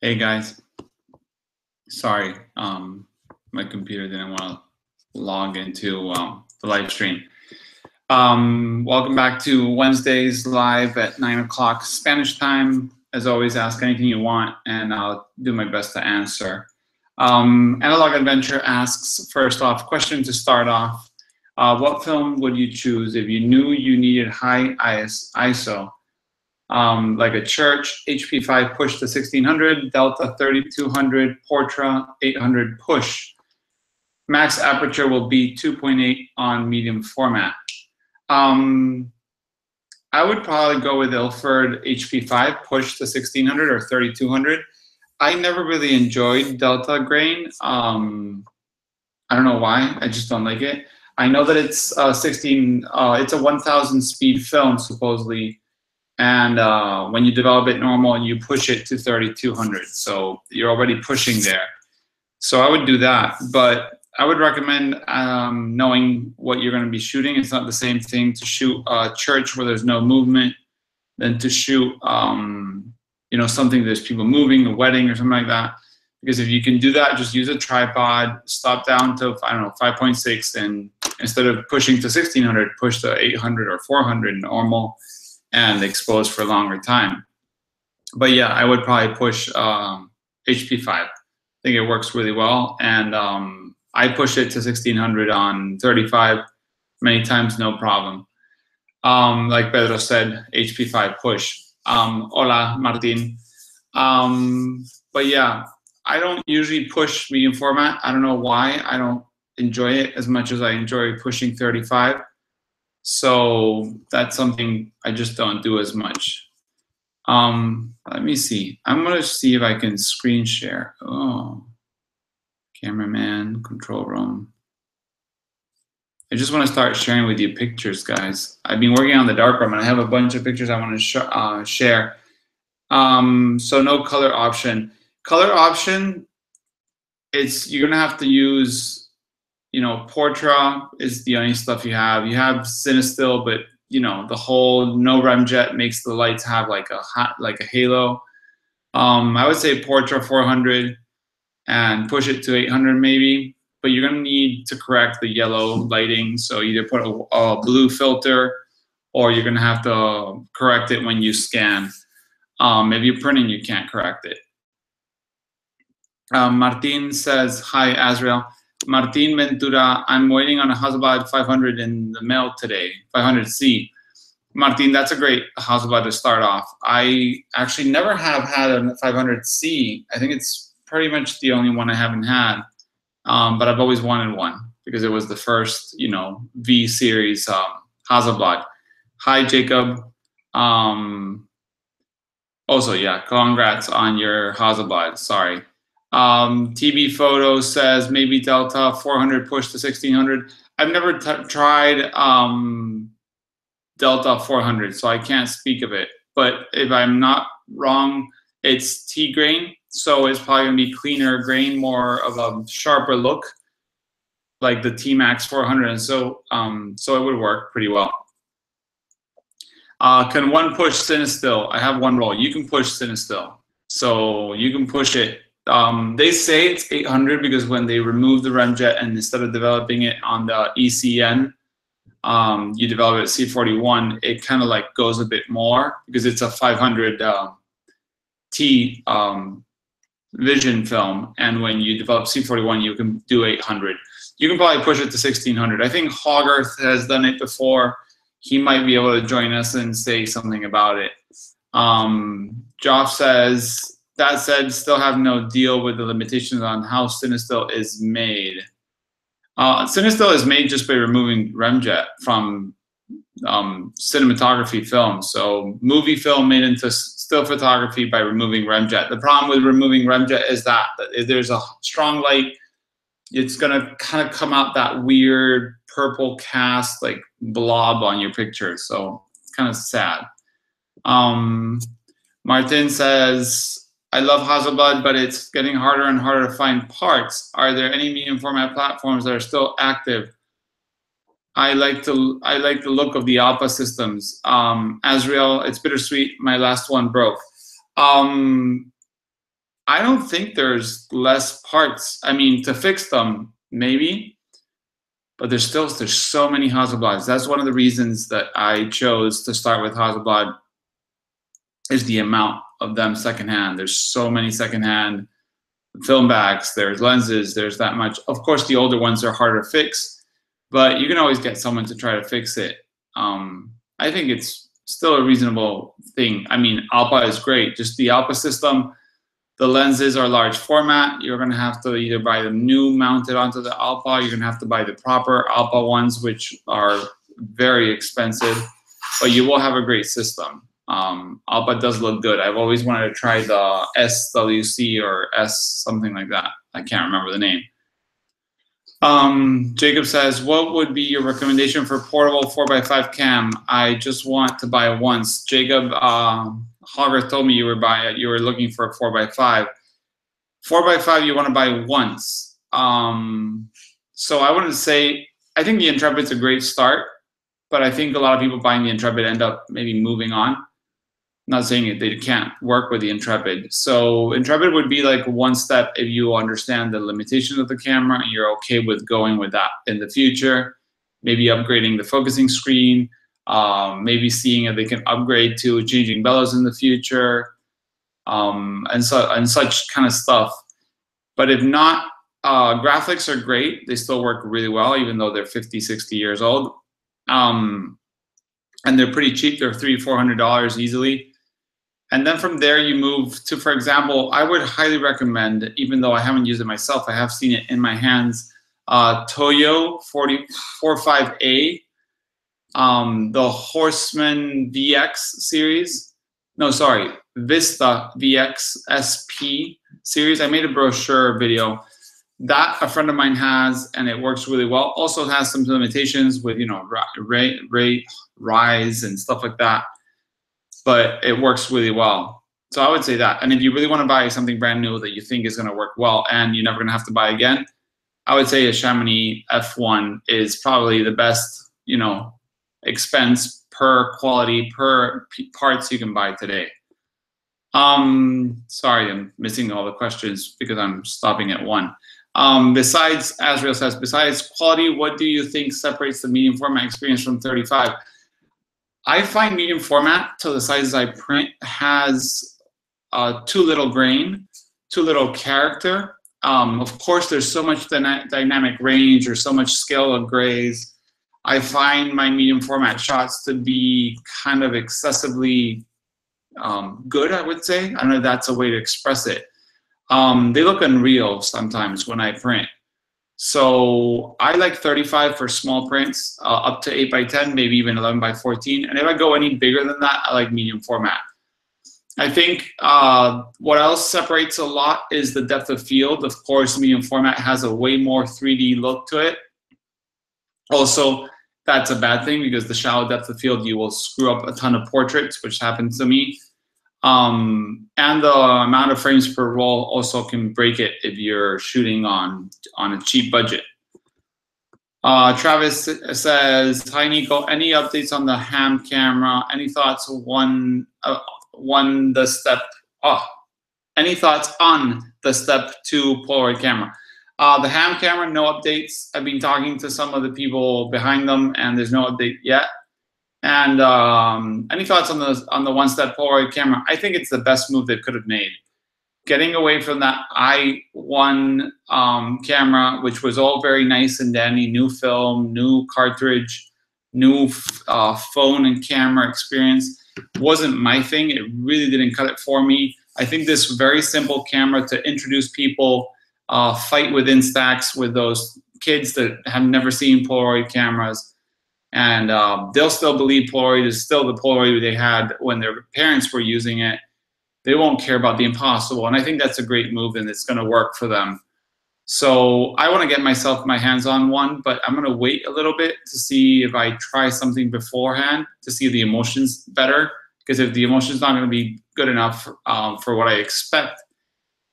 Hey guys, sorry, my computer didn't want to log into the live stream. Welcome back to Wednesdays live at 9 o'clock Spanish time. As always, ask anything you want and I'll do my best to answer. Analog Adventure asks, first off, question to start off. What film would you choose if you knew you needed high ISO? Like a Church, HP5 push to 1600, Delta 3200, Portra 800 push. Max aperture will be 2.8 on medium format. I would probably go with Ilford HP5 push to 1600 or 3200. I never really enjoyed Delta grain. I don't know why, I just don't like it. I know that it's it's a 1000 speed film supposedly. And when you develop it normal, you push it to 3200. So you're already pushing there. So I would do that. But I would recommend knowing what you're going to be shooting. It's not the same thing to shoot a church where there's no movement than to shoot something there's people moving, a wedding or something like that. Because if you can do that, just use a tripod, stop down to, I don't know, 5.6, and instead of pushing to 1600, push to 800 or 400 normal, and expose for a longer time. But yeah, I would probably push HP5. I think it works really well. And I pushed it to 1600 on 35 many times, no problem. Like Pedro said, HP5 push. Hola, Martin. But yeah, I don't usually push medium format. I don't know why. I don't enjoy it as much as I enjoy pushing 35. So that's something I just don't do as much. Let me see. I'm gonna see if I can screen share. Oh, cameraman, control room. I just want to start sharing with you pictures, guys. I've been working on the darkroom and I have a bunch of pictures I want to share. So no color option. Color option, you're gonna have to use, Portra is the only stuff you have. You have Cinestill, but the whole no remjet makes the lights have like a halo. I would say Portra 400 and push it to 800 maybe, but you're gonna need to correct the yellow lighting. So either put a blue filter, or you're gonna have to correct it when you scan. If you're printing, you can't correct it. Martin says, hi, Azrael. Martin Ventura, I'm waiting on a Hasselblad 500 in the mail today, 500C. Martin, that's a great Hasselblad to start off. I actually never have had a 500C. I think it's pretty much the only one I haven't had, but I've always wanted one because it was the first, V series Hasselblad. Hi, Jacob. Also, yeah, congrats on your Hasselblad. Sorry. TB Photo says maybe Delta 400 push to 1600. I've never tried Delta 400, so I can't speak of it. But if I'm not wrong, it's T grain, so it's probably gonna be cleaner grain, more of a sharper look, like the T-Max 400, and so it would work pretty well. Can one push Cinestill? I have one roll. You can push Cinestill, so you can push it. They say it's 800 because when they remove the remjet and instead of developing it on the ECN, you develop it at C41, it kind of like goes a bit more because it's a 500 T vision film, and when you develop C41, you can do 800. You can probably push it to 1600. I think Hogarth has done it before. He might be able to join us and say something about it. Joff says, that said, still have no deal with the limitations on how Cinestill is made. Cinestill is made just by removing remjet from cinematography film. So movie film made into still photography by removing remjet. The problem with removing remjet is that if there's a strong light, it's gonna kind of come out that weird purple cast like blob on your picture. So it's kind of sad. Martin says, I love Hasselblad, but it's getting harder and harder to find parts. Are there any medium format platforms that are still active? I like the look of the Alpha systems. Azrael, it's bittersweet. My last one broke. I don't think there's less parts. I mean, to fix them, maybe, but there's so many Hasselblads. That's one of the reasons that I chose to start with Hasselblad, is the amount of them secondhand. There's so many secondhand film backs, there's lenses, there's that much. Of course, the older ones are harder to fix, but you can always get someone to try to fix it. I think it's still a reasonable thing. I mean, Alpa is great. Just the Alpa system, the lenses are large format. You're going to have to either buy them new mounted onto the Alpa. You're going to have to buy the proper Alpa ones, which are very expensive, but you will have a great system. Alpa does look good. I've always wanted to try the SWC or S something like that. I can't remember the name. Jacob says, what would be your recommendation for portable 4x5 cam? I just want to buy once. Jacob, Harvard told me you were looking for a 4x5. 4x5 you want to buy once. So I wouldn't say, I think the Intrepid's a great start, but I think a lot of people buying the Intrepid end up maybe moving on. Not saying they can't work with the Intrepid. So Intrepid would be like one step if you understand the limitations of the camera and you're okay with going with that in the future. Maybe upgrading the focusing screen, maybe seeing if they can upgrade to changing bellows in the future, and such kind of stuff. But if not, graphics are great. They still work really well, even though they're 50, 60 years old. And they're pretty cheap. They're $300–400 easily. And then from there you move to, for example, I would highly recommend, even though I haven't used it myself, I have seen it in my hands, Toyo 45A, the Horseman VX series. No, sorry, Vista VX SP series. I made a brochure video that a friend of mine has, and it works really well. Also has some limitations with, you know, rise and stuff like that, but it works really well. So I would say that. And if you really want to buy something brand new that you think is going to work well and you're never going to have to buy again, I would say a Chamonix F1 is probably the best, you know, expense per quality per parts you can buy today. Sorry, I'm missing all the questions because I'm stopping at one. Besides, Azrael says, besides quality, what do you think separates the medium format experience from 35? I find medium format, to the sizes I print, has too little grain, too little character. Of course, there's so much dynamic range or so much scale of grays. I find my medium format shots to be kind of excessively good, I would say. I don't know if that's a way to express it. They look unreal sometimes when I print. So I like 35 for small prints, up to 8x10, maybe even 11x14. And if I go any bigger than that, I like medium format. I think what else separates a lot is the depth of field. Of course, medium format has a way more 3D look to it. Also, that's a bad thing because the shallow depth of field, you will screw up a ton of portraits, which happens to me. And the amount of frames per roll also can break it if you're shooting on a cheap budget. Travis says, hi Nico, any updates on the ham camera? Any thoughts any thoughts on the Step 2 Polaroid camera? The ham camera, no updates. I've been talking to some of the people behind them and there's no update yet. And any thoughts on the one-step Polaroid camera? I think it's the best move they could have made. Getting away from that i1 camera, which was all very nice and dandy, new film, new cartridge, new phone and camera experience, wasn't my thing. It really didn't cut it for me. I think this very simple camera to introduce people, fight with Instax with those kids that have never seen Polaroid cameras, and they'll still believe Polaroid is still the Polaroid they had when their parents were using it. They won't care about the impossible, and I think that's a great move, and it's going to work for them. So I want to get my hands on one, but I'm going to wait a little bit to see if I try something beforehand to see the emotions better, because if the emotion's not going to be good enough for what I expect,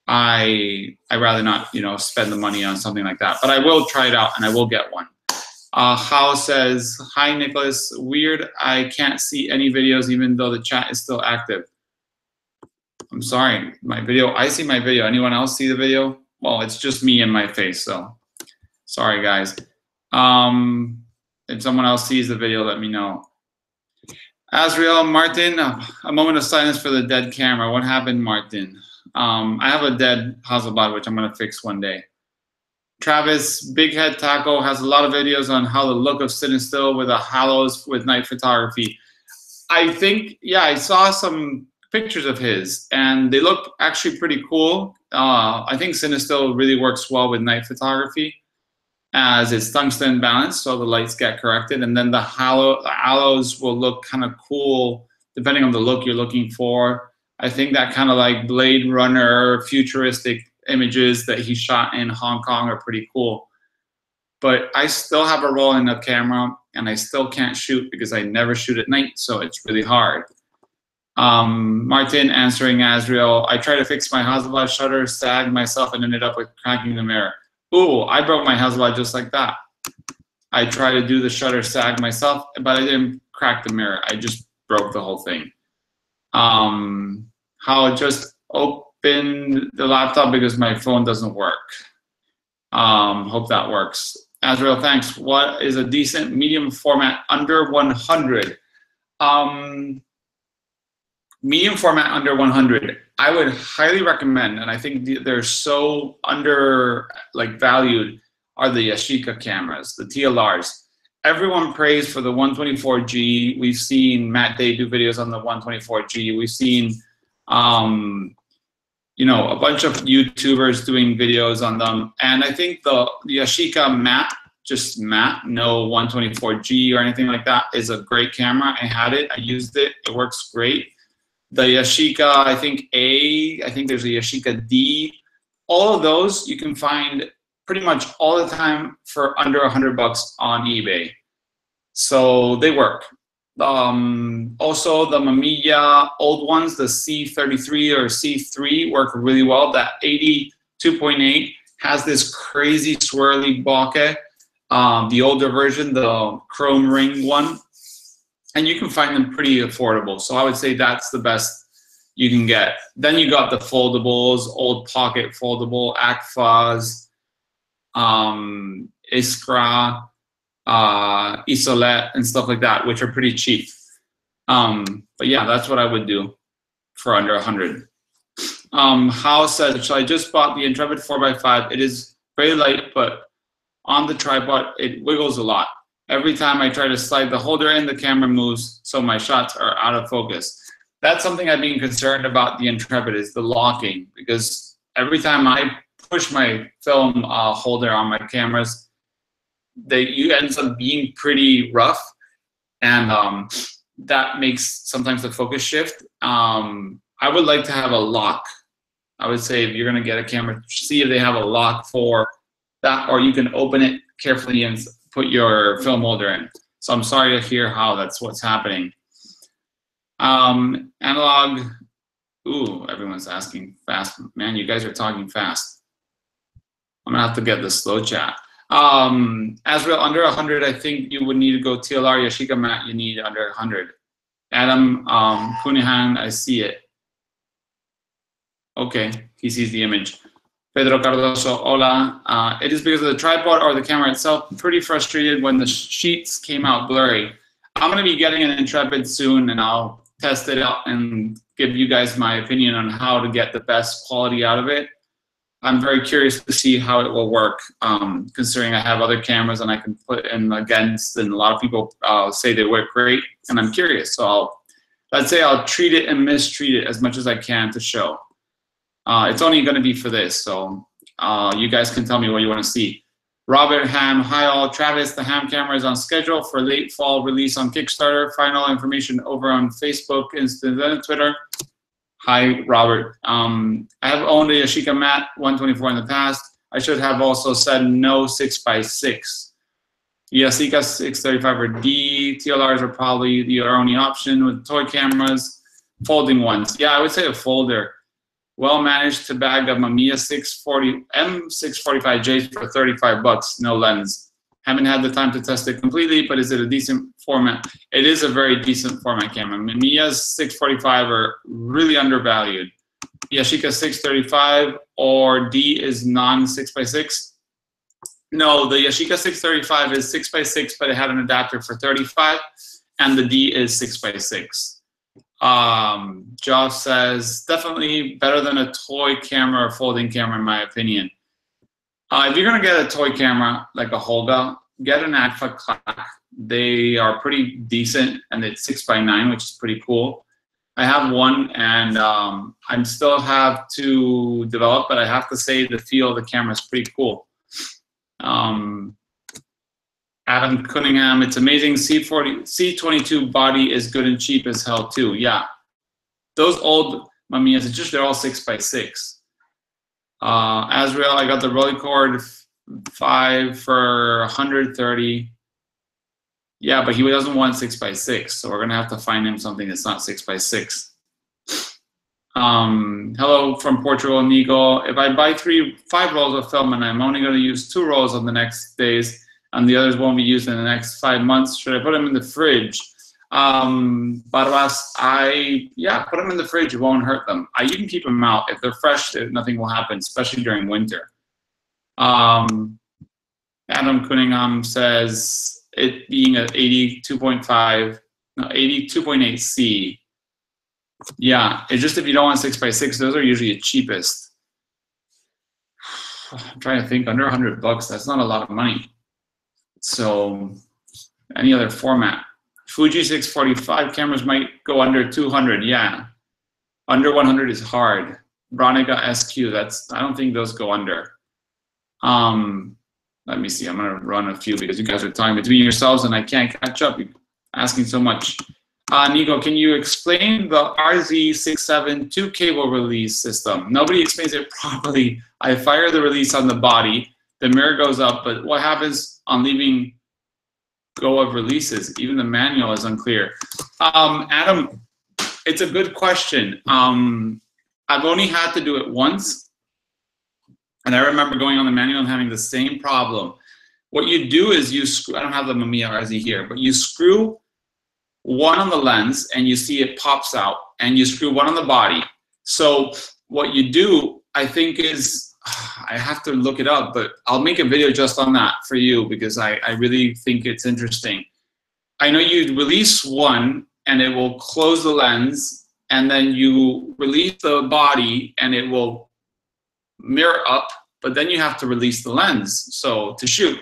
I'd rather not, you know, spend the money on something like that. But I will try it out, and I will get one. Hao says, hi Nicholas, weird, I can't see any videos even though the chat is still active. I'm sorry, my video, I see my video. Anyone else see the video? Well, it's just me and my face, so sorry guys. If someone else sees the video, let me know. Azriel, Martin, a moment of silence for the dead camera. What happened, Martin? I have a dead Hasselblad, which I'm gonna fix one day. Travis, Big Head Taco has a lot of videos on how the look of sitting still with a halos with night photography. I think, yeah, I saw some pictures of his and they look actually pretty cool. I think Cinestill really works well with night photography as it's tungsten balanced, so the lights get corrected, and then the halos will look kind of cool depending on the look you're looking for. I think that kind of like Blade Runner futuristic images that he shot in Hong Kong are pretty cool. But I still have a roll in the camera and I still can't shoot because I never shoot at night, so it's really hard. Martin answering Azriel, I tried to fix my Hasselblad shutter, sagged myself, and ended up with cracking the mirror. Ooh, I broke my Hasselblad just like that. I tried to do the shutter sag myself, but I didn't crack the mirror. I just broke the whole thing. How I just opened the laptop because my phone doesn't work. Hope that works. Azrael, thanks. What is a decent medium format under 100? Medium format under 100, I would highly recommend, and I think they're so under valued, are the Yashica cameras, the TLRs. Everyone prays for the 124G. We've seen Matt Day do videos on the 124G. We've seen, you know, a bunch of YouTubers doing videos on them. And I think the Yashica Matte, just Matte, no 124G or anything like that, is a great camera. I had it, I used it, it works great. The Yashica, I think there's a Yashica D. All of those you can find pretty much all the time for under $100 on eBay. So they work. Also the Mamiya old ones, the C33 or C3 work really well. That 82.8 has this crazy swirly bokeh. The older version, the chrome ring one. And you can find them pretty affordable. So I would say that's the best you can get. Then you got the foldables, old pocket foldable, Agfas, Iskra, Isolet, and stuff like that, which are pretty cheap. But yeah, that's what I would do for under 100. Hal said, so I just bought the Intrepid 4x5. It is very light, but on the tripod, it wiggles a lot. Every time I try to slide the holder in, the camera moves, so my shots are out of focus. That's something I've been concerned about the Intrepid, is the locking, because every time I push my film holder on my cameras, it ends up being pretty rough, and that makes sometimes the focus shift. I would like to have a lock. I would say if you're gonna get a camera, see if they have a lock for that, or you can open it carefully and put your film holder in. So I'm sorry to hear how that's what's happening. Analog, ooh, everyone's asking fast. Man, you guys are talking fast. I'm gonna have to get the slow chat. Azrael, under 100, I think you would need to go TLR. Yashica Matte, you need under 100. Adam Kunihan, I see it. Okay, he sees the image. Pedro Cardoso, hola. It is because of the tripod or the camera itself. Pretty frustrated when the sheets came out blurry. I'm gonna be getting an Intrepid soon, and I'll test it out and give you guys my opinion on how to get the best quality out of it. I'm very curious to see how it will work, considering I have other cameras and I can put in against, and a lot of people say they work great, and I'm curious. So let's say I'll treat it and mistreat it as much as I can to show. It's only going to be for this, so you guys can tell me what you want to see. Robert Ham, hi all. Travis, the Ham camera is on schedule for late fall release on Kickstarter. Final information over on Facebook, Insta, and Twitter. Hi, Robert. I have owned a Yashica Matte 124 in the past. I should have also said no 6x6. Yashica 635 or D. TLRs are probably the only option with toy cameras. Folding ones. Yeah, I would say a folder. Well managed to bag a Mamiya 640 M645J for $35, no lens. Haven't had the time to test it completely, but is it a decent format? It is a very decent format camera. Mamiya's 645 are really undervalued. Yashica 635 or D is non 6x6? No, the Yashica 635 is 6x6, but it had an adapter for 35, and the D is 6x6. Josh says, definitely better than a toy camera or folding camera, in my opinion. If you're gonna get a toy camera like a Holga, get an Agfa Clack. They are pretty decent, and it's 6x9, which is pretty cool. I have one, and I still have to develop, but I have to say the feel of the camera is pretty cool. Adam Cunningham, it's amazing. C22 body is good and cheap as hell too. Yeah, those old Mamiyas, it's just they're all 6x6. Azrael, I got the Rolleicord 5 for 130. Yeah, but he doesn't want 6x6, so we're gonna have to find him something that's not 6x6. Hello from Portugal, Nico. If I buy 5 rolls of film and I'm only gonna use 2 rolls on the next days, and the others won't be used in the next 5 months, should I put them in the fridge? Barbas, yeah, put them in the fridge. It won't hurt them. You can keep them out. If they're fresh, nothing will happen, especially during winter. Adam Cunningham says it being an 82.8C. Yeah, it's just if you don't want 6x6, those are usually the cheapest. I'm trying to think, under $100, that's not a lot of money. So any other format. Fuji 645 cameras might go under 200, yeah. Under 100 is hard. Bronica SQ, I don't think those go under. Let me see, I'm gonna run a few because you guys are talking between yourselves and I can't catch up. You're asking so much. Nico, can you explain the RZ672 cable release system? Nobody explains it properly. I fire the release on the body, the mirror goes up, but what happens on leaving go of releases? Even the manual is unclear. Adam, it's a good question. I've only had to do it once, and I remember going on the manual and having the same problem. What you do is you screw, I don't have the Mamiya RZ here, but you screw one on the lens and you see it pops out, and you screw one on the body. So what you do, I think, is, I have to look it up, but I'll make a video just on that for you because I really think it's interesting. I know you release one and it will close the lens, and then you release the body and it will mirror up, but then you have to release the lens to shoot.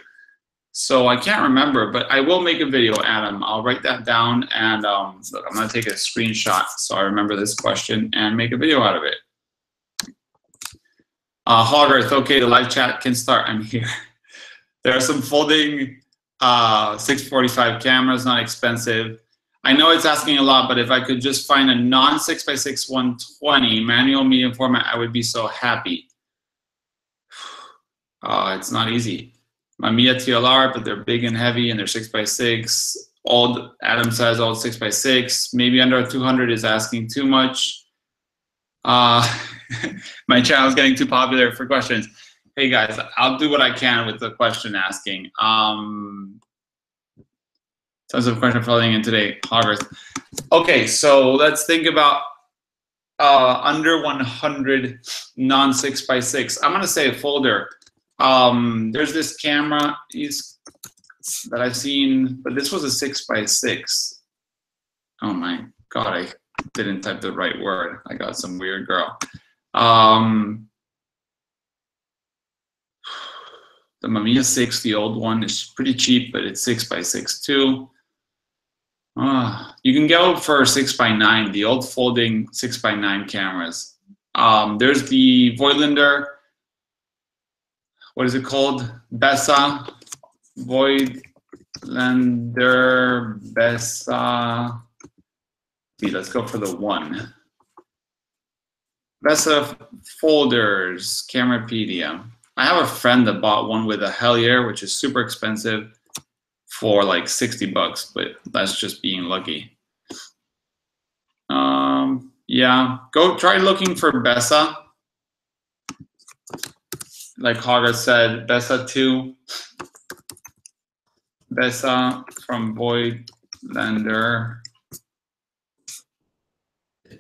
So I can't remember, but I will make a video, Adam. I'll write that down, and look, I'm gonna take a screenshot so I remember this question and make a video out of it. Hogarth, okay, the live chat can start. I'm here. There are some folding 645 cameras, not expensive. I know it's asking a lot, but if I could just find a non 6x6 120 manual medium format, I would be so happy. It's not easy. Mamiya TLR, but they're big and heavy and they're 6x6. Old, Adam says old 6x6. Maybe under 200 is asking too much. My channel is getting too popular for questions. Hey guys, I'll do what I can with the question asking. Tons of question flooding in today, Hogarth. Okay, so let's think about under 100 non 6x6. I'm gonna say a folder. There's this camera that I've seen, but this was a 6x6. Oh my God, I didn't type the right word. I got some weird girl. The Mamiya 6, the old one, is pretty cheap, but it's 6x6 too. You can go for 6x9, the old folding 6x9 cameras. There's the Voigtlander, what is it called? Bessa, Voigtlander, Bessa. Let's go for the one. Bessa folders, Camerapedia. I have a friend that bought one with a Hellier, which is super expensive, for like $60, but that's just being lucky. Yeah, go try looking for Bessa. Like Haga said, Bessa 2. Bessa from Voigtlander.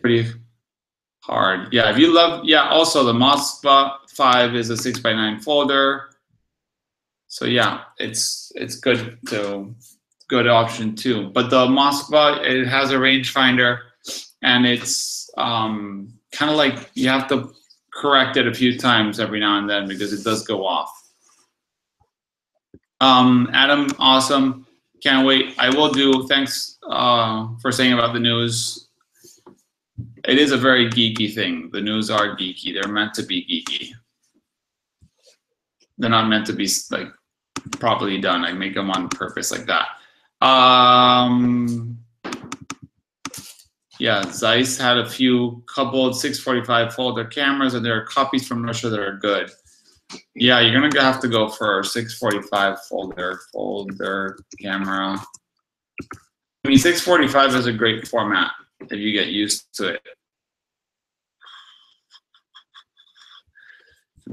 Pretty hard. Yeah, if you love, yeah, also the Moskva 5 is a 6x9 folder. So yeah, it's good to good option too. But the Moskva, it has a rangefinder, and it's kind of like you have to correct it a few times every now and then because it does go off. Adam, awesome. Can't wait. I will do. Thanks for saying about the news. It is a very geeky thing. The news are geeky. They're meant to be geeky. They're not meant to be like properly done. I make them on purpose like that. Yeah, Zeiss had a few coupled 645 folder cameras, and there are copies from Russia that are good. Yeah, you're gonna have to go for 645 folder camera. I mean, 645 is a great format if you get used to it.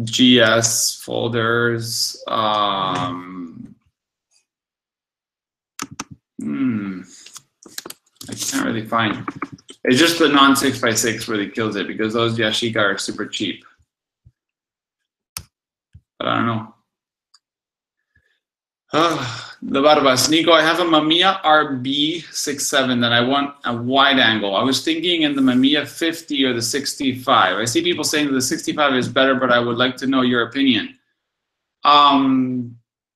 GS folders. I can't really find. It's just the non 6x6 really kills it because those Yashica are super cheap. But I don't know. The Barbas. Nico, I have a Mamiya RB67 that I want a wide angle. I was thinking in the Mamiya 50 or the 65. I see people saying that the 65 is better, but I would like to know your opinion. I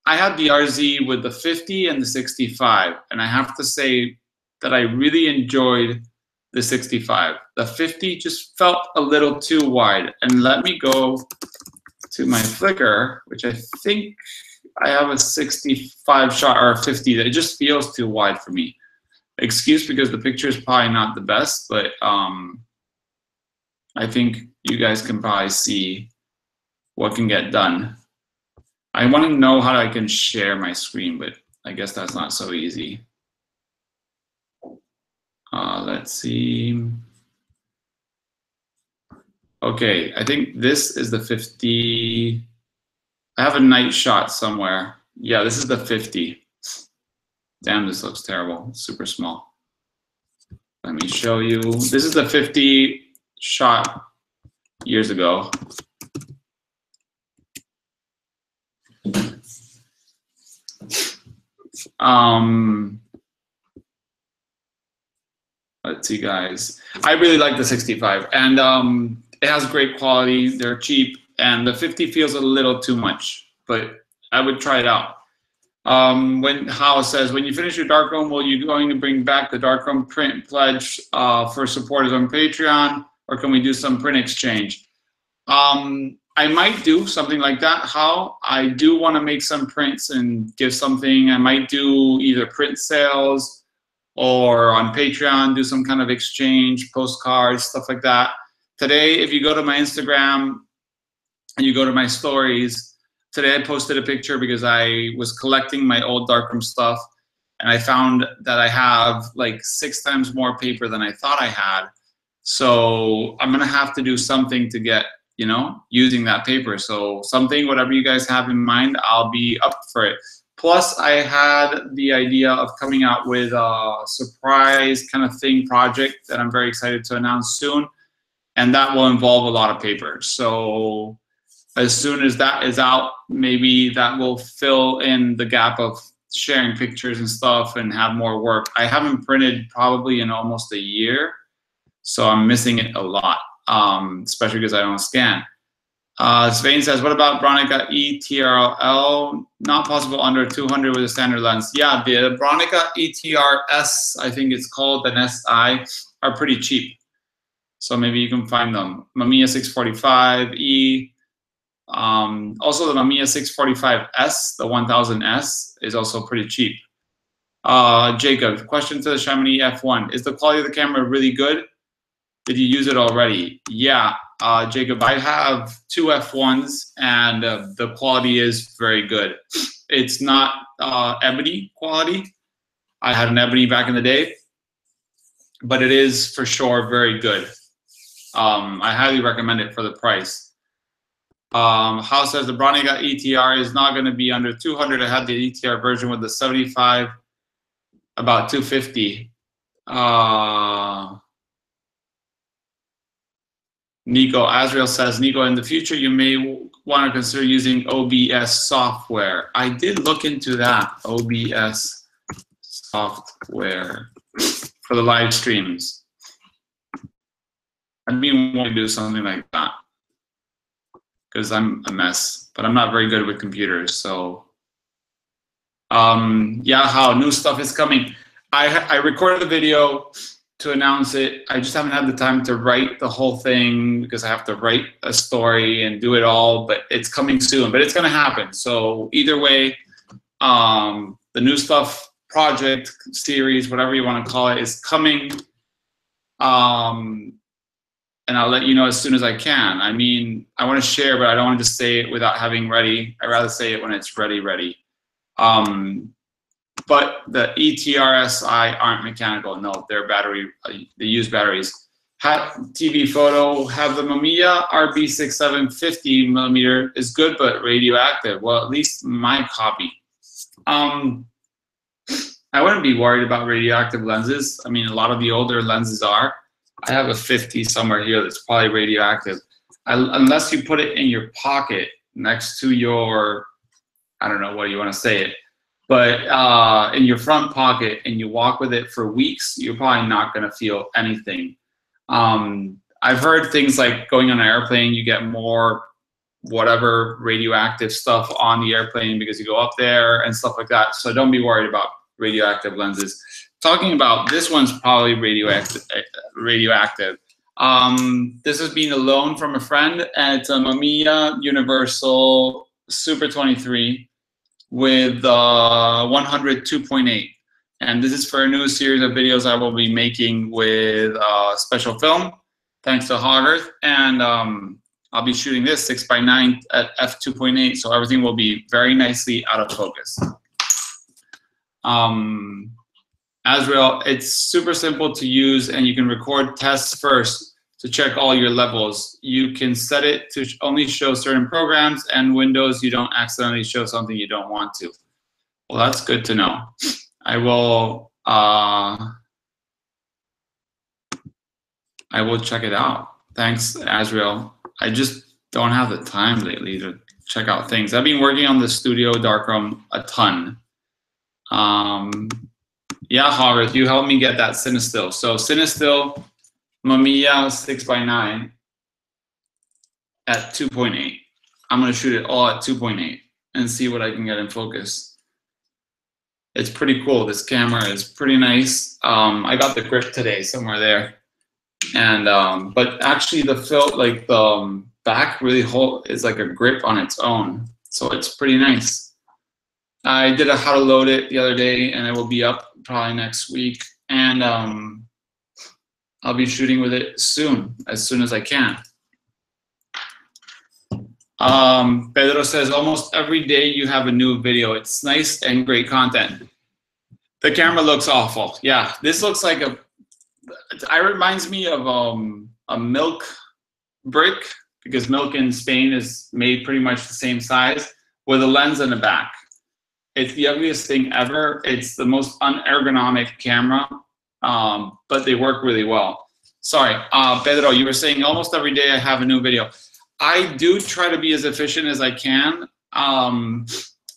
had the RZ with the 50 and the 65, and I have to say that I really enjoyed the 65. The 50 just felt a little too wide. And let me go to my Flickr, which I think I have a 65 shot or a 50 that it just feels too wide for me. Excuse because the picture is probably not the best, but I think you guys can probably see what can get done. I want to know how I can share my screen, but I guess that's not so easy. Let's see. Okay, I think this is the 50. I have a night shot somewhere. Yeah, this is the 50. Damn, this looks terrible. It's super small. Let me show you. This is the 50 shot years ago. Let's see, guys. I really like the 65, and it has great quality. They're cheap, and the 50 feels a little too much, but I would try it out. When Hao says, when you finish your darkroom, will you going to bring back the darkroom print pledge for supporters on Patreon, or can we do some print exchange? I might do something like that. How I do want to make some prints and give something. I might do either print sales or on Patreon, do some kind of exchange, postcards, stuff like that. Today, if you go to my Instagram and you go to my stories, today I posted a picture because I was collecting my old darkroom stuff, and I found that I have like 6 times more paper than I thought I had. So I'm gonna have to do something to get, you know, using that paper. So something, whatever you guys have in mind, I'll be up for it. Plus, I had the idea of coming out with a surprise kind of thing project that I'm very excited to announce soon, and that will involve a lot of paper. So as soon as that is out, maybe that will fill in the gap of sharing pictures and stuff and have more work. I haven't printed probably in almost a year, so I'm missing it a lot, especially because I don't scan. Svein says, what about Bronica ETRL? Not possible under 200 with a standard lens. Yeah, the Bronica ETRS, I think it's called, an SI, are pretty cheap. So maybe you can find them. Mamiya 645E. Also the Mamiya 645S, the 1000S, is also pretty cheap. Jacob, question to the Chamonix F1. Is the quality of the camera really good? Did you use it already? Yeah, Jacob, I have 2 F1s, and the quality is very good. It's not ebony quality. I had an ebony back in the day, but it is for sure very good. I highly recommend it for the price. House says the Bronica ETR is not going to be under 200. I had the ETR version with the 75, about 250. Nico, Azrael says, Nico, in the future, you may want to consider using OBS software. I did look into that, OBS software for the live streams. I'd be wanting to do something like that because I'm a mess, but I'm not very good with computers. So, yeah, how new stuff is coming. I recorded a video to announce it. I just haven't had the time to write the whole thing because I have to write a story and do it all, but it's coming soon, but it's gonna happen. So either way, the new stuff, project, series, whatever you wanna call it, is coming. And I'll let you know as soon as I can. I mean, I wanna share, but I don't wanna just say it without having ready. I'd rather say it when it's ready. But the ETRSI aren't mechanical. No, they're battery. They use batteries. TV photo have the Mamiya RB67 50mm is good, but radioactive. Well, at least my copy. I wouldn't be worried about radioactive lenses. I mean, a lot of the older lenses are. I have a 50 somewhere here that's probably radioactive. Unless you put it in your pocket next to your, I don't know what you want to say it. But in your front pocket and you walk with it for weeks, you're probably not going to feel anything. I've heard things like going on an airplane, you get more whatever radioactive stuff on the airplane because you go up there and stuff like that. So don't be worried about radioactive lenses. Talking about this one's probably radioactive. This is being a loan from a friend, and it's a Mamiya Universal Super 23. With 100 2.8, and this is for a new series of videos I will be making with special film, thanks to Hogarth, and I'll be shooting this 6:9 at f2.8, so everything will be very nicely out of focus. Azrael, it's super simple to use, and you can record tests first to check all your levels. You can set it to only show certain programs and windows. You don't accidentally show something you don't want to. Well, that's good to know. I will check it out. Thanks, Azrael. I just don't have the time lately to check out things. I've been working on the studio darkroom a ton. Yeah, Hogarth, you helped me get that Cinestill. So Cinestill, Mamiya 6:9 at 2.8. I'm gonna shoot it all at 2.8 and see what I can get in focus. It's pretty cool. This camera is pretty nice. I got the grip today somewhere there, and but actually the the back really is like a grip on its own, so it's pretty nice. I did a how to load it the other day, and it will be up probably next week, and I'll be shooting with it soon, as soon as I can. Pedro says, almost every day you have a new video. It's nice and great content. The camera looks awful. Yeah, this looks like it reminds me of a milk brick, because milk in Spain is made pretty much the same size with a lens in the back. It's the ugliest thing ever. It's the most unergonomic camera. But they work really well. Sorry, Pedro, you were saying almost every day I have a new video. I do try to be as efficient as I can.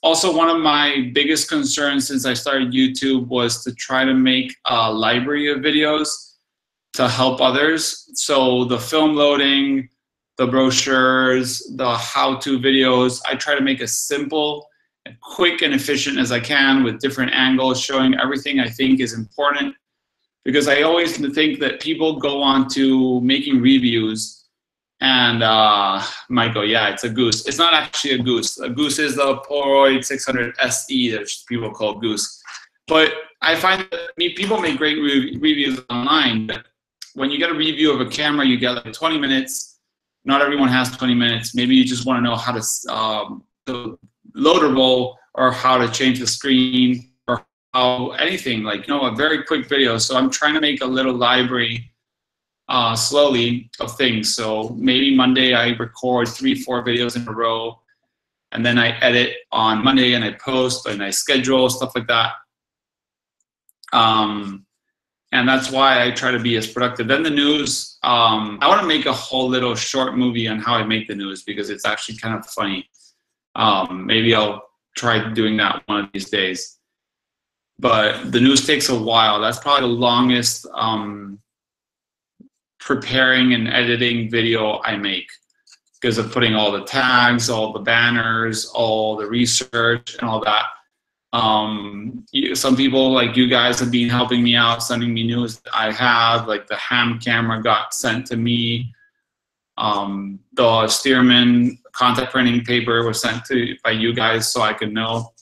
Also, one of my biggest concerns since I started YouTube was to try to make a library of videos to help others. So the film loading, the brochures, the how-to videos, I try to make as simple, and quick, and efficient as I can with different angles, showing everything I think is important. Because I always think that people go on to making reviews and might go, yeah, it's a goose. It's not actually a goose. A goose is the Polaroid 600 SE that people call goose. But I find that people make great reviews online, but when you get a review of a camera, you get like 20 minutes. Not everyone has 20 minutes. Maybe you just want to know how to load a roll, or how to change the screen, anything, like, you know, a very quick video. So I'm trying to make a little library slowly of things. So maybe Monday I record 3-4 videos in a row, and then I edit on Monday, and I post, and I schedule stuff like that. And that's why I try to be as productive. Then the news, I want to make a whole little short movie on how I make the news because it's actually kind of funny. Maybe I'll try doing that one of these days. But the news takes a while. That's probably the longest preparing and editing video I make because of putting all the tags, all the banners, all the research and all that. Some people like you guys have been helping me out, sending me news. I have, like the ham camera got sent to me. The Stearman contact printing paper was sent to by you guys so I could know.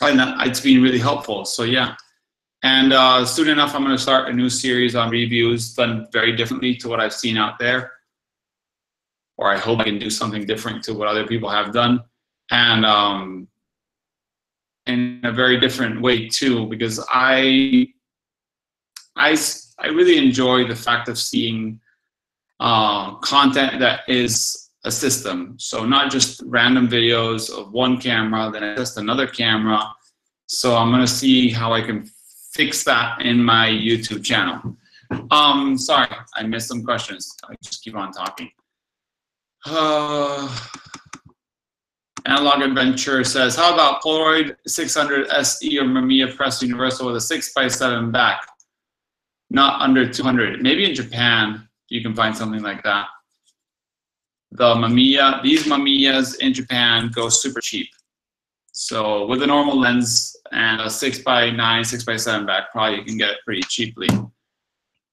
And it's been really helpful. So yeah. And soon enough, I'm going to start a new series on reviews done very differently to what I've seen out there. Or I hope I can do something different to what other people have done. And in a very different way too, because I really enjoy the fact of seeing content that is a system. So not just random videos of one camera, then just another camera. So I'm gonna see how I can fix that in my YouTube channel. Sorry, I missed some questions. I just keep on talking. Analog Adventure says, how about Polaroid 600 SE or Mamiya Press Universal with a 6x7 back? Not under 200. Maybe in Japan you can find something like that. The Mamiya, these Mamiyas in Japan go super cheap. So with a normal lens and a 6x9, 6x7 back, probably you can get it pretty cheaply.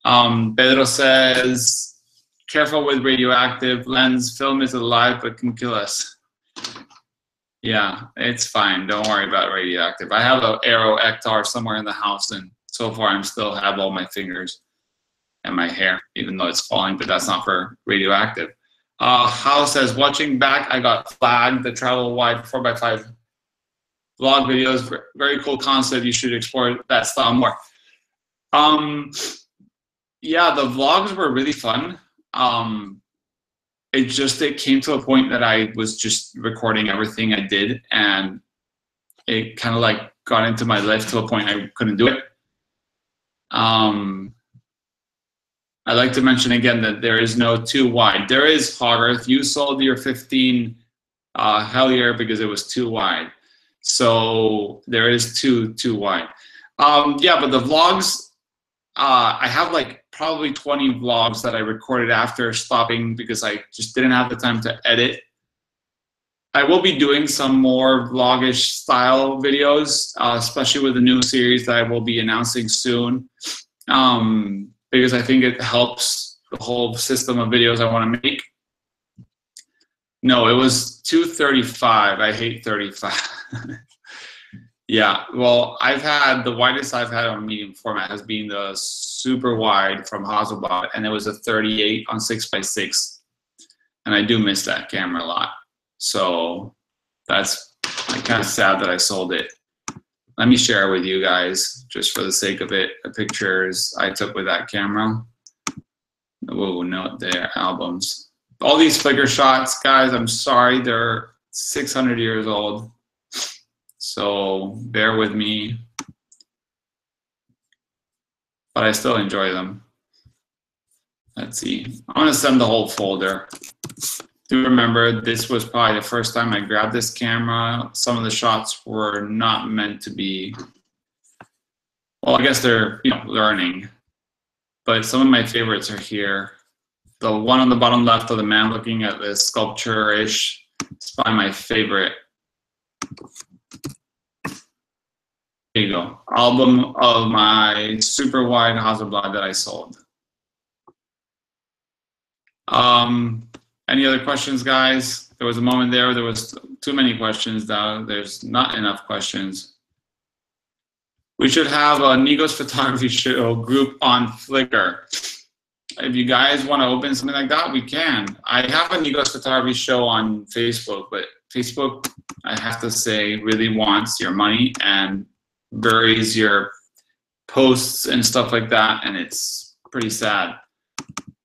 Pedro says, careful with radioactive lens. Film is alive but can kill us. Yeah, it's fine. Don't worry about radioactive. I have an Aero Ectar somewhere in the house, and so far I still have all my fingers and my hair, even though it's falling, but that's not for radioactive. Hal says, watching back, I got flagged. The travel wide 4x5 vlog videos, very cool concept. You should explore that style more. Yeah, the vlogs were really fun. It came to a point that I was just recording everything I did, and it kind of like got into my life to a point I couldn't do it. I'd like to mention again that there is no too wide. There is Hogarth. You sold your 15 Hellier because it was too wide. So there is too wide. Yeah, but the vlogs, I have like probably 20 vlogs that I recorded after stopping because I just didn't have the time to edit. I will be doing some more vlogish style videos, especially with the new series that I will be announcing soon, because I think it helps the whole system of videos I want to make. No, it was 235. I hate 35. Yeah, well, the widest I've had on medium format has been the super wide from Hasselblad, and it was a 38 on 6x6, and I do miss that camera a lot. So that's kind of sad that I sold it. Let me share with you guys, just for the sake of it, the pictures I took with that camera. Whoa, no, they're albums. All these Flickr shots, guys, I'm sorry, they're 600 years old. So bear with me, but I still enjoy them. Let's see. I'm gonna send the whole folder. Do remember, this was probably the first time I grabbed this camera. Some of the shots were not meant to be, well, I guess they're, learning. But some of my favorites are here. The one on the bottom left of the man looking at this sculpture-ish is probably my favorite. There you go. Album of my super wide Hasselblad that I sold. Any other questions, guys? There was a moment there was too many questions. Now there's not enough questions. We should have a Nico's photography show group on Flickr. If you guys want to open something like that, we can. I have a Nico's photography show on Facebook, but Facebook, I have to say, really wants your money and buries your posts and stuff like that, and it's pretty sad.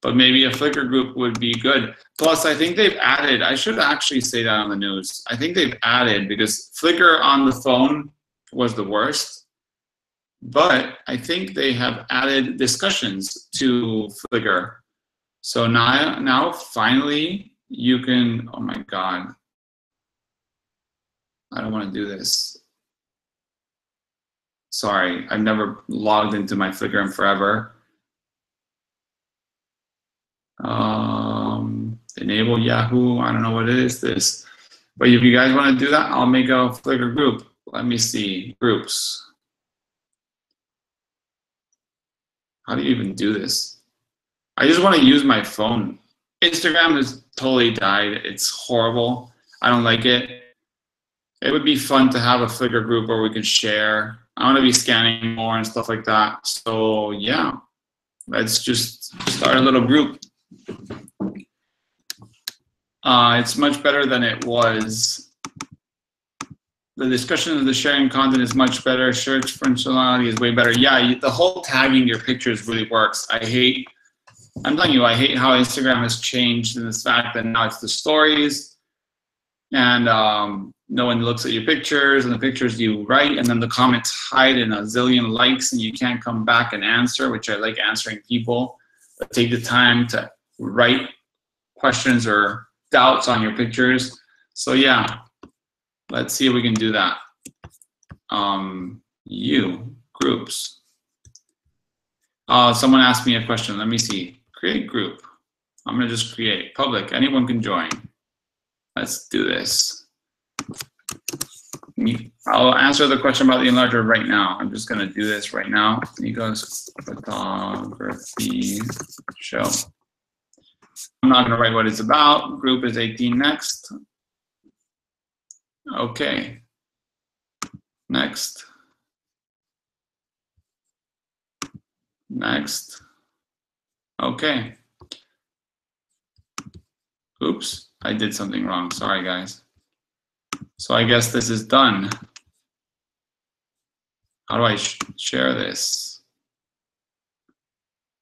But maybe a Flickr group would be good. Plus, I think they've added, I should actually say that on the news. I think they've added, because Flickr on the phone was the worst. but I think they have added discussions to Flickr. So now finally you can, oh my God, I don't want to do this. Sorry, I've never logged into my Flickr in forever. Enable Yahoo, I don't know what it is this. But if you guys want to do that, I'll make a Flickr group. Let me see, groups. How do you even do this? I just want to use my phone. Instagram has totally died. It's horrible. I don't like it. It would be fun to have a Flickr group where we could share. I want to be scanning more and stuff like that. So yeah, let's just start a little group. It's much better than it was. The discussion of the sharing content is much better. Search functionality is way better. Yeah, the whole tagging your pictures really works. I'm telling you, I hate how Instagram has changed in this fact that now it's the stories and no one looks at your pictures and the pictures you write and then the comments hide in a zillion likes and you can't come back and answer, which I like answering people. But take the time to write questions or doubts on your pictures. So yeah, let's see if we can do that. Groups. Someone asked me a question. Let me see. Create group. I'm gonna just create public. Anyone can join. Let's do this. I'll answer the question about the enlarger right now. I'm just gonna do this right now. Nico's photography show. I'm not gonna write what it's about. Group is 18 next. Okay. Next. Next. Okay. Oops, I did something wrong. Sorry, guys. So I guess this is done. How do I share this?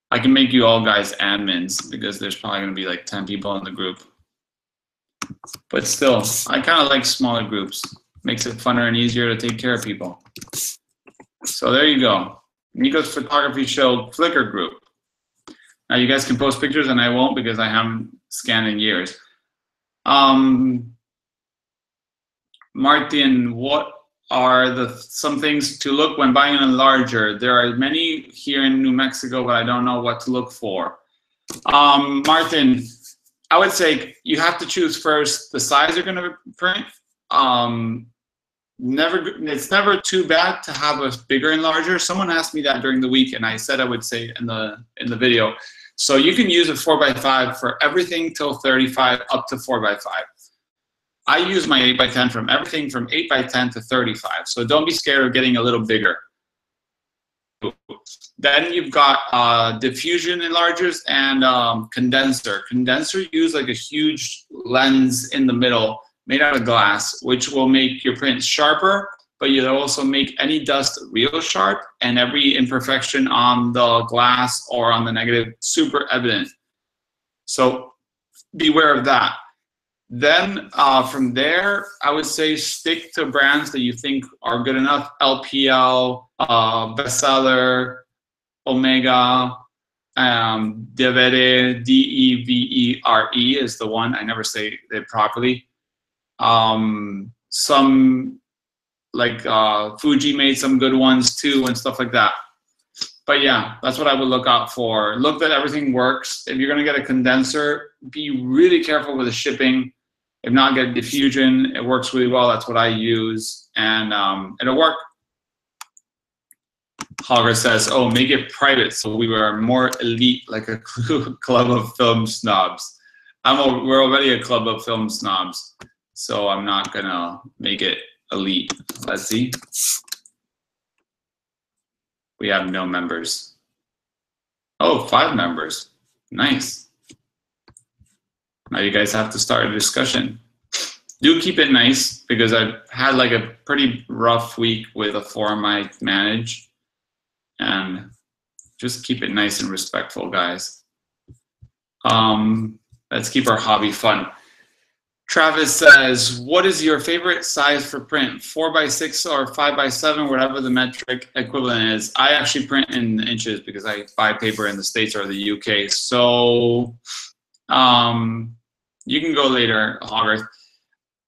I can make you all guys admins because there's probably going to be like 10 people in the group. But still, I kind of like smaller groups. Makes it funner and easier to take care of people. So there you go. Nico's Photography Show Flickr group. Now you guys can post pictures and I won't because I haven't scanned in years. Martin, what are some things to look when buying an enlarger? There are many here in New Mexico, but I don't know what to look for. Martin, I would say you have to choose first the size you're going to print. It's never too bad to have a bigger enlarger. Someone asked me that during the week, and I said I would say in the video. So you can use a 4x5 for everything till 35 up to 4x5. I use my 8x10 from everything from 8x10 to 35. So don't be scared of getting a little bigger. Then you've got diffusion enlargers and condenser. Condenser use like a huge lens in the middle made out of glass, which will make your print sharper, but you'll also make any dust real sharp and every imperfection on the glass or on the negative super evident. So beware of that. Then from there, I would say stick to brands that you think are good enough. LPL, Bestseller, Omega, Devere, D-E-V-E-R-E is the one. I never say it properly. Some like Fuji made some good ones too and stuff like that. But yeah, that's what I would look out for. Look that everything works. If you're gonna get a condenser, be really careful with the shipping. If not, get diffusion. It works really well. That's what I use, and it'll work. Hogger says, "Oh, make it private so we were more elite, like a club of film snobs." We're already a club of film snobs, so I'm not gonna make it elite. Let's see. We have no members. Oh, 5 members. Nice. Now you guys have to start a discussion. Do keep it nice because I've had like a pretty rough week with a forum I manage. And just keep it nice and respectful, guys. Let's keep our hobby fun. Travis says, what is your favorite size for print? 4x6 or 5x7, whatever the metric equivalent is. I actually print in inches because I buy paper in the States or the UK. So you can go later, Hogarth.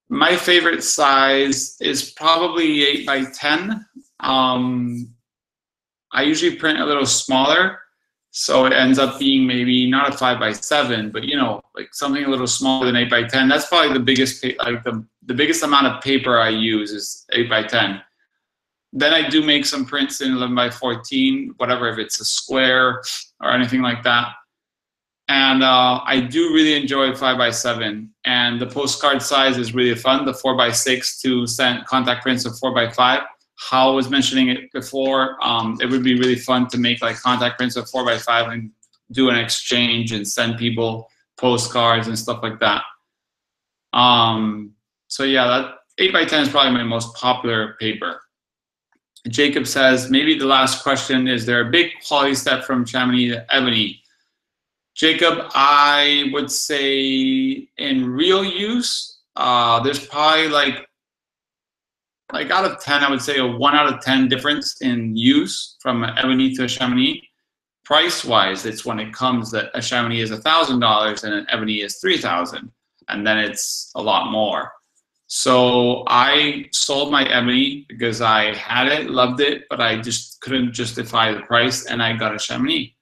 My favorite size is probably 8x10. I usually print a little smaller. So it ends up being maybe not a 5x7, but you know, like something a little smaller than 8x10. That's probably the biggest, like the biggest amount of paper I use is 8x10. Then I do make some prints in 11x14, whatever, if it's a square or anything like that. And I do really enjoy 5x7. And the postcard size is really fun. The 4x6 to send contact prints of 4x5. Hal was mentioning it before. It would be really fun to make like contact prints of 4x5 and do an exchange and send people postcards and stuff like that. So yeah, that 8x10 is probably my most popular paper. Jacob says, maybe the last question, is there a big quality step from Chamonix to ebony? Jacob, I would say in real use, there's probably like out of 10, I would say a 1 out of 10 difference in use from ebony to a Chamonix. Price-wise, it's when it comes that a Chamonix is $1,000 and an ebony is $3,000, and then it's a lot more. So I sold my ebony because I had it, loved it, but I just couldn't justify the price, and I got a Chamonix.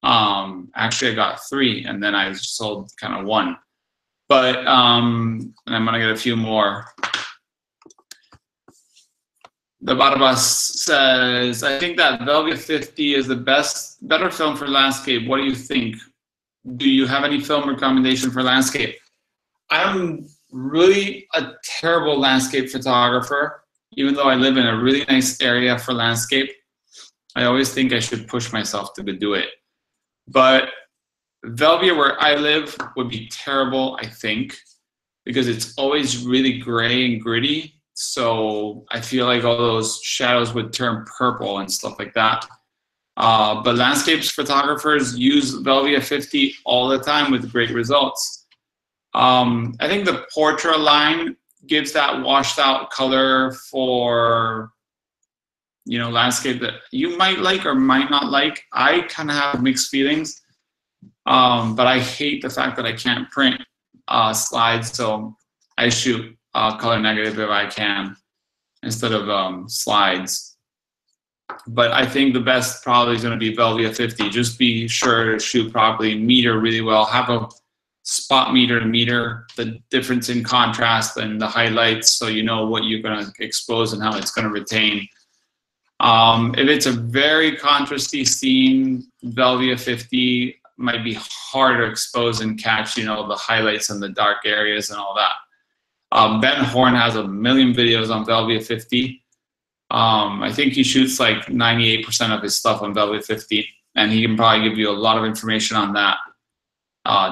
Actually, I got 3, and then I sold kind of 1. But and I'm gonna get a few more. The Barabas says, I think that Velvia 50 is the better film for landscape. What do you think? Do you have any film recommendation for landscape? I'm really a terrible landscape photographer, even though I live in a really nice area for landscape. I always think I should push myself to do it. But Velvia, where I live, would be terrible, I think, because it's always really gray and gritty. So I feel like all those shadows would turn purple and stuff like that. But landscapes photographers use Velvia 50 all the time with great results. I think the Portra line gives that washed out color for, you know, landscape that you might like or might not like. I kind of have mixed feelings, but I hate the fact that I can't print slides, so I shoot color negative if I can instead of slides. But I think the best probably is going to be Velvia 50. Just be sure to shoot properly, meter really well, have a spot meter to meter the difference in contrast and the highlights, so you know what you're going to expose and how it's going to retain. If it's a very contrasty scene, Velvia 50 might be hard to expose and catch, you know, the highlights and the dark areas and all that. Ben Horn has a million videos on Velvia 50. I think he shoots like 98% of his stuff on Velvia 50, and he can probably give you a lot of information on that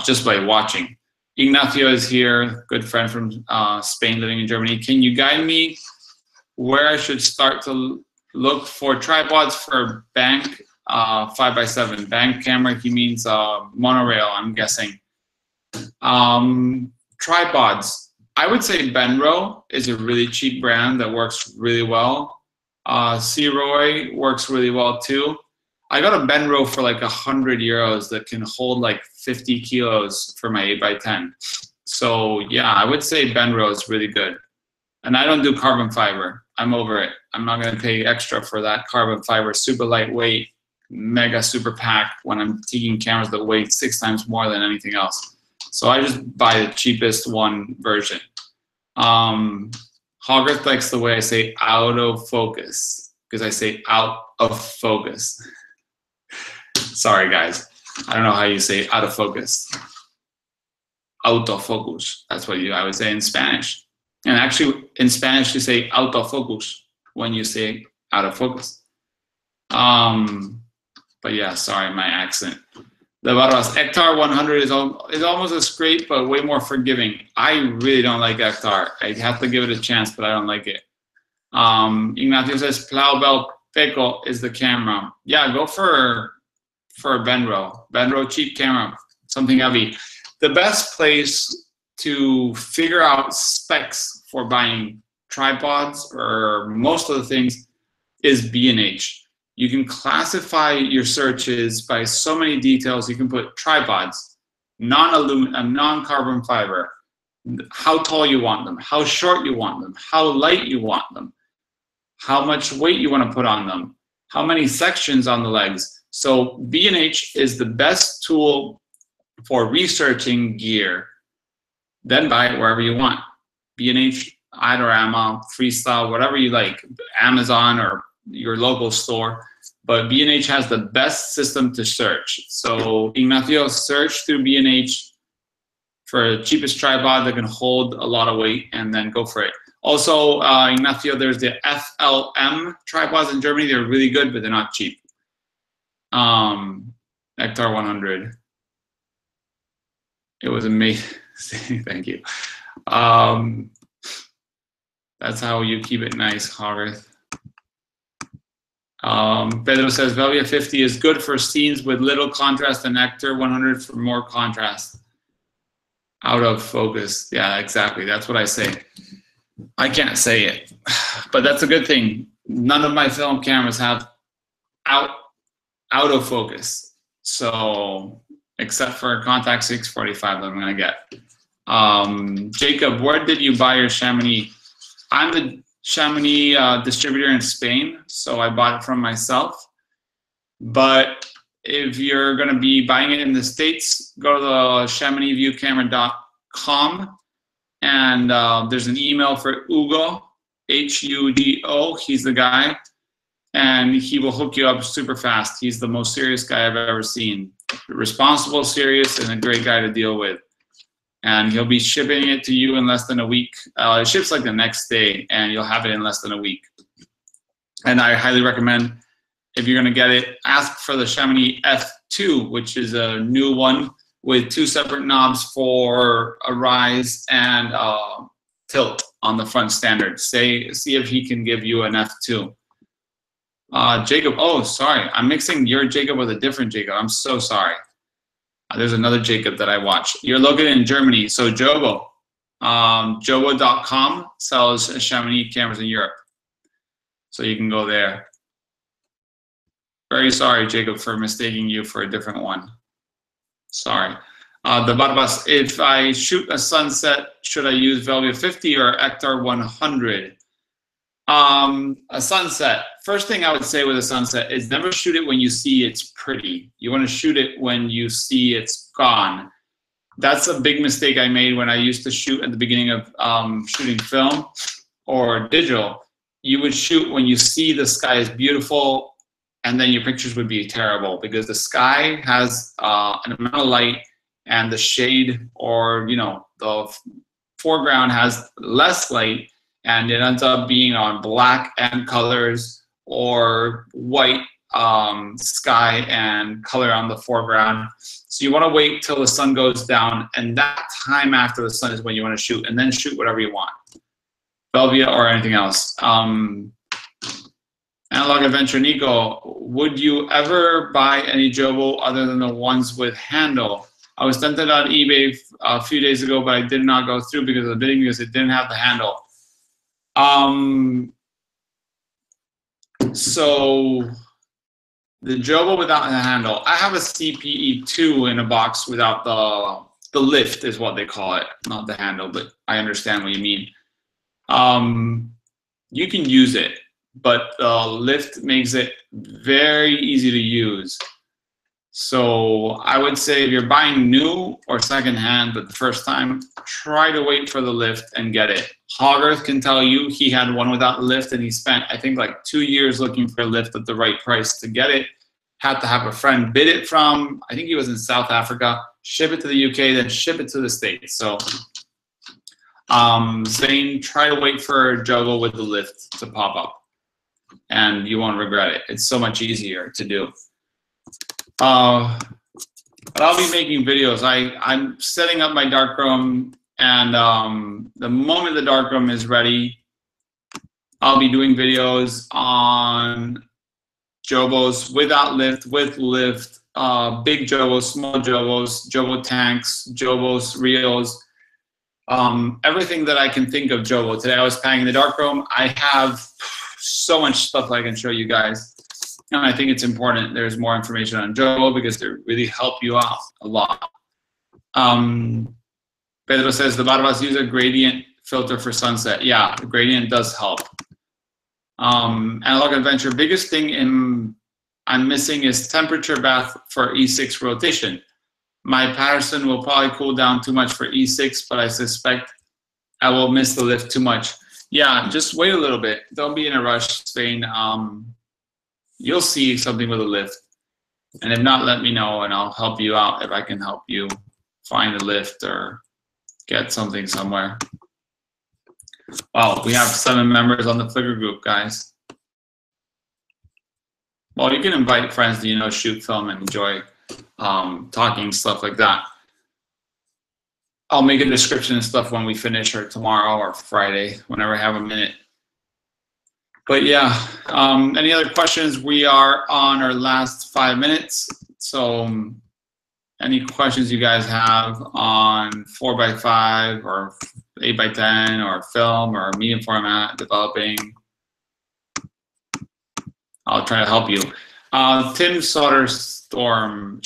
just by watching. Ignacio is here, good friend from Spain living in Germany. Can you guide me where I should start to look for tripods for bank 5x7? Bank camera, he means monorail, I'm guessing. Tripods. I would say Benro is a really cheap brand that works really well. C-Roy works really well too. I got a Benro for like 100 euros that can hold like 50 kilos for my 8x10. So yeah, I would say Benro is really good. And I don't do carbon fiber. I'm over it. I'm not going to pay extra for that carbon fiber, super lightweight, mega super pack when I'm taking cameras that weigh 6 times more than anything else. So I just buy the cheapest one version. Hogarth likes the way I say out of focus, because I say out of focus. Sorry, guys. I don't know how you say out of focus. Autofocus. That's what I would say in Spanish. And actually, in Spanish, you say autofocus when you say out of focus. But yeah, sorry, my accent. The Barbas, Hectar 100 is almost as great, but way more forgiving. I really don't like Hectar. I have to give it a chance, but I don't like it. Ignacio says, Plaubel Peco is the camera. Yeah, go for a Benro. Benro cheap camera, something heavy. The best place to figure out specs for buying tripods or most of the things is B&H. You can classify your searches by so many details. You can put tripods, non-carbon fiber, how tall you want them, how short you want them, how light you want them, how much weight you want to put on them, how many sections on the legs. So B&H is the best tool for researching gear. Then buy it wherever you want. B&H, Idorama, Freestyle, whatever you like, Amazon or your local store. But B&H has the best system to search. So Ignacio, search through B&H for the cheapest tripod that can hold a lot of weight, and then go for it. Also, Ignacio, there's the FLM tripods in Germany. They're really good, but they're not cheap. Hector 100. It was amazing. Thank you. That's how you keep it nice, Hogarth. Pedro says Velvia 50 is good for scenes with little contrast, and Hector 100 for more contrast. Out of focus. Yeah, exactly. That's what I say. I can't say it, but that's a good thing. None of my film cameras have out of focus. So, except for Contact 645 that I'm gonna get. Jacob, where did you buy your Chamonix? I'm the Chamonix distributor in Spain, so I bought it from myself. But if you're going to be buying it in the States, go to the chamonixviewcamera.com, and there's an email for Hugo, Hugo. He's the guy, and he will hook you up super fast. He's the most serious guy I've ever seen. Responsible, serious, and a great guy to deal with. And he'll be shipping it to you in less than a week. It ships like the next day, and you'll have it in less than a week. And I highly recommend, if you're gonna get it, ask for the Chamonix F2, which is a new one with 2 separate knobs for a rise and tilt on the front standard. See if he can give you an F2. Jacob, oh, sorry. I'm mixing your Jacob with a different Jacob. I'm so sorry. There's another Jacob that I watch. You're located in Germany, so Jobo. Jobo.com sells Chamonix cameras in Europe. So you can go there. Very sorry, Jacob, for mistaking you for a different one. Sorry. The Barbas, if I shoot a sunset, should I use Velvia 50 or Hector 100? A sunset. First thing I would say with a sunset is never shoot it when you see it's pretty. You want to shoot it when you see it's gone. That's a big mistake I made when I used to shoot at the beginning of shooting film or digital. You would shoot when you see the sky is beautiful, and then your pictures would be terrible because the sky has an amount of light, and the shade, or the foreground has less light, and it ends up being on black and colors or white sky and color on the foreground. So you want to wait till the sun goes down, and that time after the sun is when you want to shoot, and then shoot whatever you want, Velvia or anything else. Analog Adventure Nico, would you ever buy any Jobo other than the ones with handle? I was tempted on eBay a few days ago, but I did not go through because of the bidding, because it didn't have the handle. So the Jobo without the handle, I have a CPE2 in a box without the lift is what they call it, not the handle, but I understand what you mean. You can use it, but the lift makes it very easy to use. So I would say if you're buying new or secondhand, but the first time, try to wait for the lift and get it. Hogarth can tell you he had one without the lift, and he spent, I think, like 2 years looking for a lift at the right price to get it. Had to have a friend bid it from, I think he was in South Africa, ship it to the UK, then ship it to the States. So Zane, try to wait for Jobo with the lift to pop up, and you won't regret it. It's so much easier to do. But I'll be making videos. I'm setting up my darkroom, and the moment the darkroom is ready, I'll be doing videos on Jobos without lift, with lift, big Jobos, small Jobos, Jobo tanks, Jobos, reels. Everything that I can think of, Joe. Well, today I was panning the darkroom. I have so much stuff I can show you guys. And I think it's important there's more information on Joe because they really help you out a lot. Pedro says the Barbas use a gradient filter for sunset. Yeah, the gradient does help. Analog Adventure, biggest thing I'm missing is temperature bath for E6 rotation. My Patterson will probably cool down too much for E6, but I suspect I will miss the lift too much. Yeah, just wait a little bit. Don't be in a rush, Spain. You'll see something with a lift. And if not, let me know and I'll help you out if I can help you find a lift or get something somewhere. Wow, we have 7 members on the Flickr group, guys. Well, you can invite friends to, shoot film and enjoy talking, stuff like that. I'll make a description and stuff when we finish, or tomorrow or Friday, whenever I have a minute. But yeah, any other questions? We are on our last 5 minutes. So any questions you guys have on 4x5 or 8x10 or film or medium format developing, I'll try to help you. Tim Soderstrom,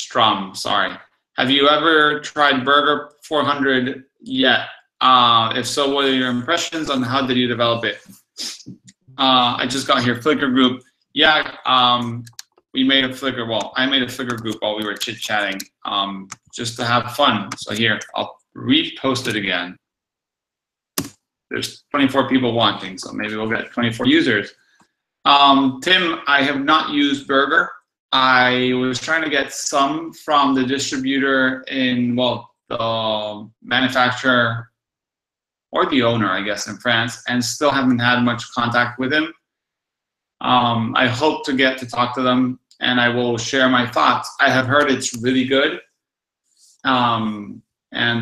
sorry. Have you ever tried Burger 400 yet? If so, what are your impressions on how did you develop it? I just got here, Flickr Group. Yeah, we made a Flickr, well, I made a Flickr group while we were chit-chatting just to have fun. So here, I'll repost it again. There's 24 people watching, so maybe we'll get 24 users. Tim, I have not used Burger. I was trying to get some from the distributor in, well, the manufacturer or the owner, I guess, in France, and still haven't had much contact with him. I hope to get to talk to them, and I will share my thoughts. I have heard it's really good, and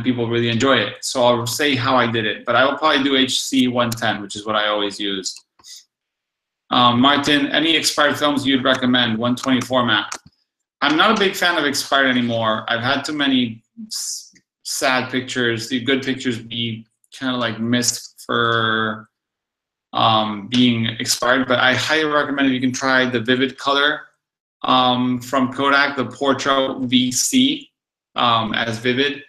people really enjoy it. So I'll say how I did it, but I will probably do HC 110, which is what I always use. Martin, any expired films you'd recommend, 120 format? I'm not a big fan of expired anymore. I've had too many sad pictures. The good pictures be kind of like missed for being expired, but I highly recommend if you can try the Vivid Color from Kodak, the Portrait VC as Vivid.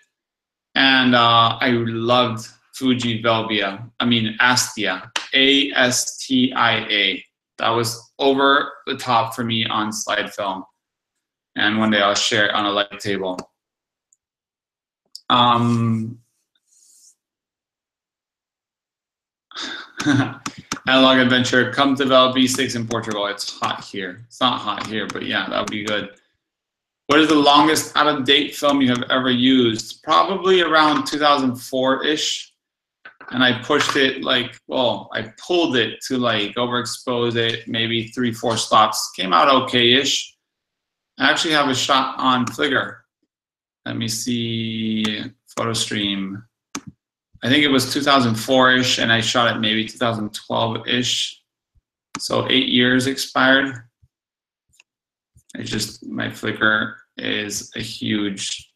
And I loved Fuji Velvia, Astia, A-S-T-I-A. That was over the top for me on slide film. And one day I'll share it on a light table. Analog Adventure, come develop B6 in Portugal. It's hot here. It's not hot here, but yeah, that would be good. What is the longest out-of-date film you have ever used? Probably around 2004-ish. And I pushed it I pulled it to overexpose it, maybe 3-4 stops. Came out okay-ish. I actually have a shot on Flickr. Let me see, photo stream. I think it was 2004-ish, and I shot it maybe 2012-ish. So 8 years expired. My Flickr is a huge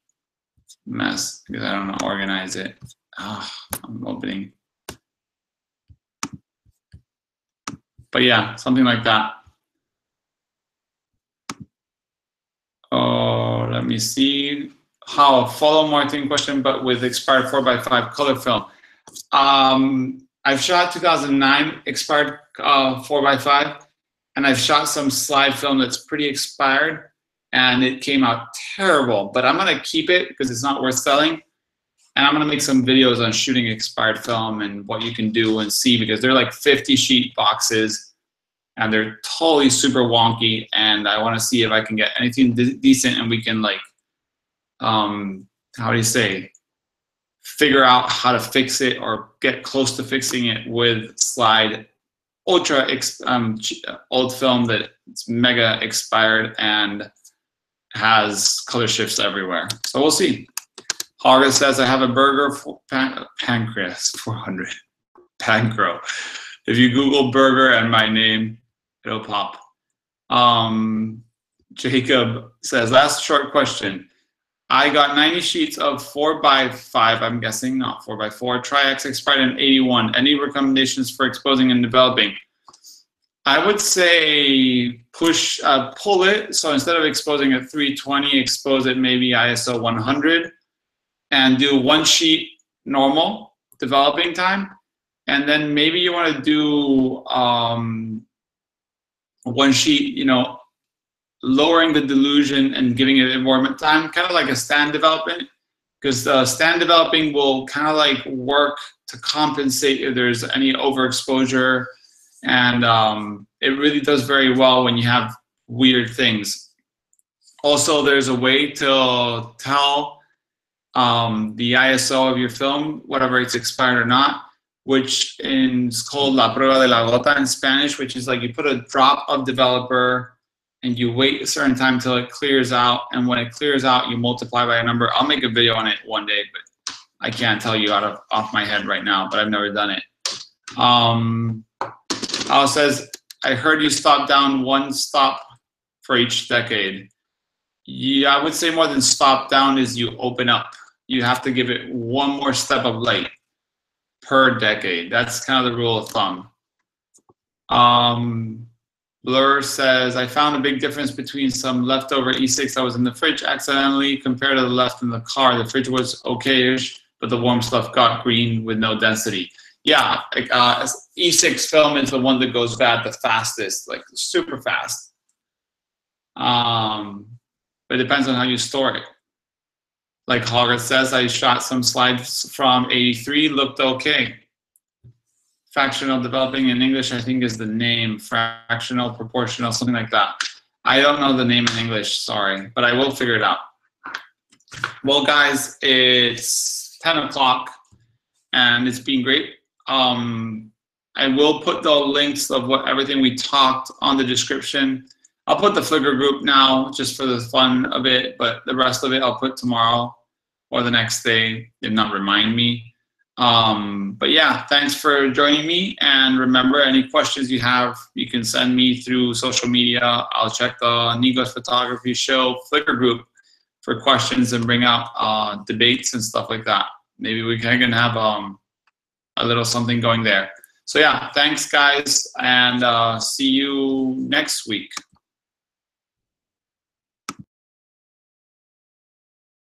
mess because I don't know how to organize it. I'm opening. But yeah, something like that. Oh, let me see. How follow Martin question, but with expired 4x5 color film. I've shot 2009 expired 4x5, and I've shot some slide film that's pretty expired, and it came out terrible. But I'm gonna keep it because it's not worth selling, and I'm gonna make some videos on shooting expired film and what you can do and see, because they're like 50 sheet boxes, and they're totally super wonky, and I want to see if I can get anything decent, and we can how do you say, figure out how to fix it or get close to fixing it with slide ultra old film that's mega expired and has color shifts everywhere. So we'll see. Holger says, I have a burger for pancreas 400. Pancro. If you Google burger and my name, it'll pop. Jacob says, last short question. I got 90 sheets of 4x5, I'm guessing, not 4x4. Tri-X expired in 81. Any recommendations for exposing and developing? I would say pull it. So instead of exposing at 320, expose it maybe ISO 100 and do 1 sheet normal developing time. And then maybe you want to do 1 sheet, lowering the dilution and giving it environment time, kind of like a stand development, because stand developing will kind of like work to compensate if there's any overexposure, and it really does very well when you have weird things. Also, there's a way to tell the ISO of your film, whatever it's expired or not, which is called la prueba de la gota in Spanish, which is like you put a drop of developer and you wait a certain time till it clears out, and when it clears out, you multiply by a number. I'll make a video on it one day, but I can't tell you off my head right now, but I've never done it. Al says, I heard you stop down 1 stop for each decade. Yeah, I would say more than stop down is you open up. You have to give it 1 more step of light per decade. That's kind of the rule of thumb. Blur says, I found a big difference between some leftover E6 that was in the fridge accidentally compared to the left in the car. The fridge was okay-ish, but the warm stuff got green with no density. Yeah, E6 film is the one that goes bad the fastest, like super fast. But it depends on how you store it. Like Hogarth says, I shot some slides from 83, looked okay. Fractional developing in English, I think, is the name. Fractional, proportional, something like that. I don't know the name in English, sorry, but I will figure it out. Well, guys, it's 10 o'clock, and it's been great. I will put the links of everything we talked on the description. I'll put the Flickr group now, just for the fun of it, but the rest of it I'll put tomorrow or the next day, if not remind me. But yeah, thanks for joining me, and remember, any questions you have, you can send me through social media. I'll check the Nico's Photography Show Flickr group for questions and bring out debates and stuff like that. Maybe we can have a little something going there. So yeah, thanks guys, and see you next week.